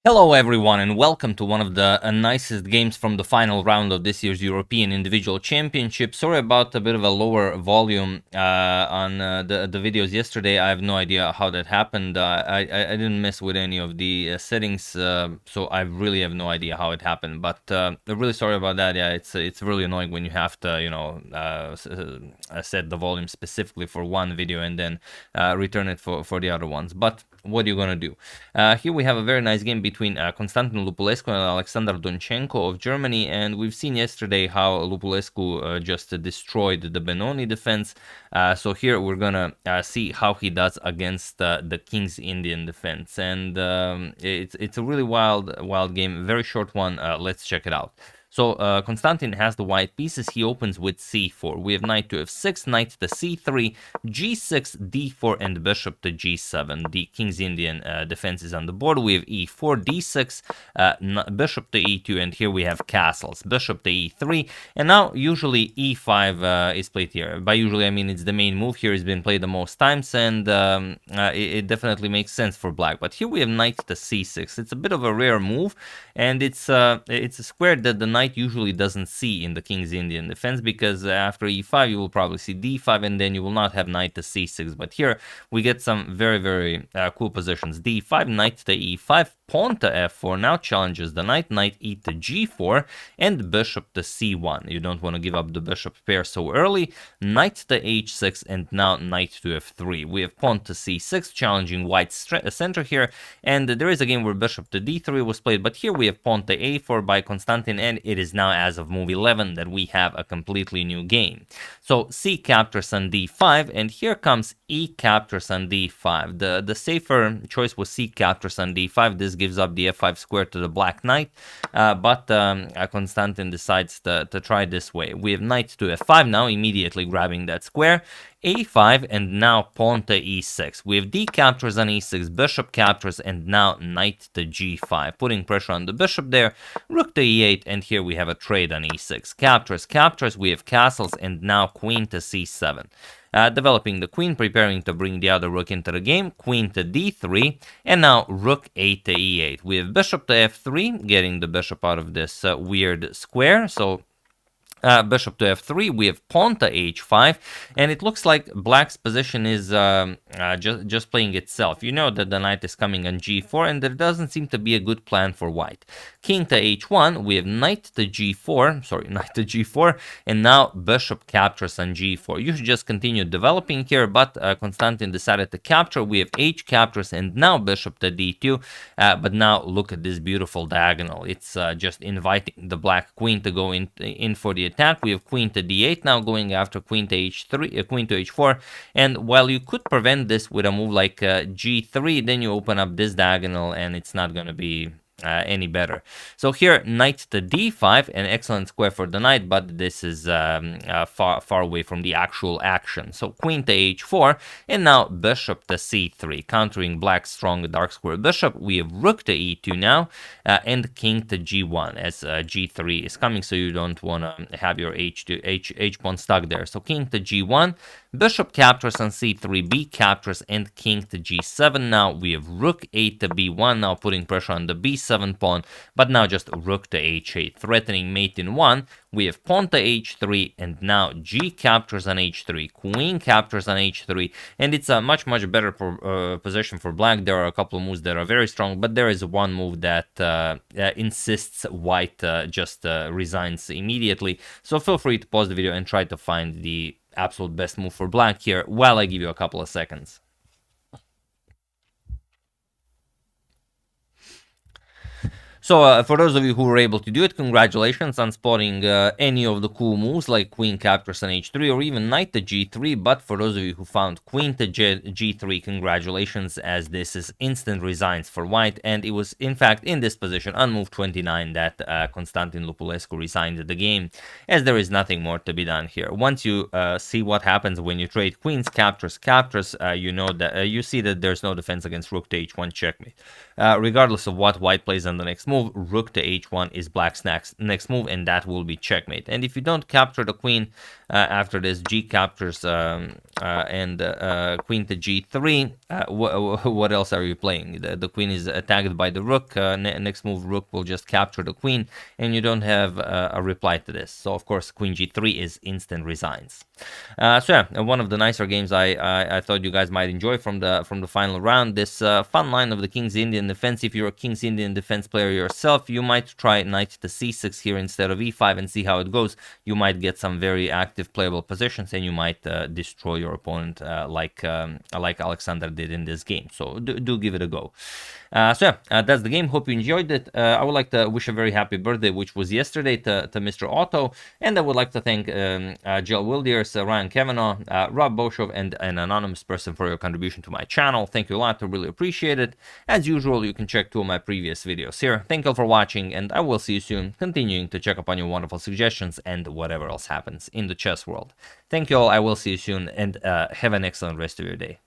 Hello everyone and welcome to one of the nicest games from the final round of this year's European Individual Championship. Sorry about a bit of a lower volume on the videos yesterday. I have no idea how that happened. I didn't mess with any of the settings, so I really have no idea how it happened. But I'm really sorry about that. Yeah, it's really annoying when you have to set the volume specifically for one video and then return it for the other ones. But what are you gonna do? Here we have a very nice game between Constantin Lupulescu and Alexander Donchenko of Germany, and we've seen yesterday how Lupulescu just destroyed the Benoni defense. So here we're gonna see how he does against the King's Indian defense, and it's a really wild game, very short one. Let's check it out. So Constantin has the white pieces. He opens with c4. We have knight to f6, knight to c3, g6, d4, and bishop to g7. The King's Indian defense is on the board. We have e4, d6, bishop to e2, and here we have castles. Bishop to e3, and now usually e5 is played here. By usually, I mean it's the main move here. It's been played the most times, and it definitely makes sense for black. But here we have knight to c6. It's a bit of a rare move, and it's a square that the knight usually doesn't see in the King's Indian defense, because after e5 you will probably see d5 and then you will not have knight to c6. But here we get some very cool positions. d5, knight to e5, pawn to f4 now challenges the knight, knight e to g4, and bishop to c1. You don't want to give up the bishop pair so early. Knight to h6, and now knight to f3. We have pawn to c6 challenging white's center here, and there is a game where bishop to d3 was played, but here we have pawn to a4 by Constantin, and it is now, as of move 11, that we have a completely new game. So c captures on d5, and here comes e captures on d5. The safer choice was c captures on d5. This gives up the f5 square to the black knight, but Constantin decides to try this way. We have knight to f5 now, immediately grabbing that square, a5, and now pawn to e6. We have d captures on e6, bishop captures, and now knight to g5, putting pressure on the bishop there. Rook to e8, and here we have a trade on e6. Captures, we have castles, and now queen to c7. Developing the queen, preparing to bring the other rook into the game, queen to d3, and now rook 8 to e8. We have bishop to f3, getting the bishop out of this weird square, so bishop to f3, we have pawn to h5, and it looks like black's position is just playing itself. You know that the knight is coming on g4, and there doesn't seem to be a good plan for white. King to h1, we have knight to g4, and now bishop captures on g4. You should just continue developing here, but Constantin decided to capture. We have h captures, and now bishop to d2, but now look at this beautiful diagonal. It's just inviting the black queen to go in for the attack. We have queen to d8 now, going after queen to h3, queen to h4, and while you could prevent this with a move like g3, then you open up this diagonal and it's not going to be any better. So here, knight to d5, an excellent square for the knight, but this is far away from the actual action. So queen to h4, and now bishop to c3, countering black's strong dark square bishop. We have rook to e2 now, and king to g1, as g3 is coming, so you don't want to have your h pawn stuck there. So king to g1, bishop captures on c3, b captures, and king to g7. Now we have rook 8 to b1, now putting pressure on the b7 pawn, but now just rook to h8, threatening mate in 1. We have pawn to h3, and now g captures on h3, queen captures on h3, and it's a much better position for black. There are a couple of moves that are very strong, but there is one move that insists white just resigns immediately. So feel free to pause the video and try to find the absolute best move for black here while I give you a couple of seconds. So for those of you who were able to do it, congratulations on spotting any of the cool moves like queen captures on h3 or even knight to g3. But for those of you who found queen to g3, congratulations, as this is instant resigns for white. And it was in fact in this position on move 29 that Constantin Lupulescu resigned the game, as there is nothing more to be done here. Once you see what happens when you trade queens, captures, you know that you see that there's no defense against rook to h1 checkmate. Regardless of what white plays on the next move, move, rook to h1 is black's next move, and that will be checkmate. And if you don't capture the queen after this, g captures and queen to g3, what else are you playing? The queen is attacked by the rook. Next move, rook will just capture the queen, and you don't have a reply to this. So of course queen g3 is instant resigns. So yeah, one of the nicer games I thought you guys might enjoy from the final round. This fun line of the King's Indian defense. If you're a King's Indian defense player yourself, you might try knight to c6 here instead of e5 and see how it goes. You might get some very active playable positions, and you might destroy your opponent like Alexander did in this game. So do give it a go. So yeah, that's the game. Hope you enjoyed it. I would like to wish a very happy birthday, which was yesterday, to Mr. Otto, and I would like to thank Jill Wildiers, Ryan Kavanaugh, Rob Boshov, and an anonymous person for your contribution to my channel. Thank you a lot. I really appreciate it. As usual, you can check 2 of my previous videos here. Thank you all for watching, and I will see you soon, continuing to check up on your wonderful suggestions and whatever else happens in the chess world. Thank you all. I will see you soon, and have an excellent rest of your day.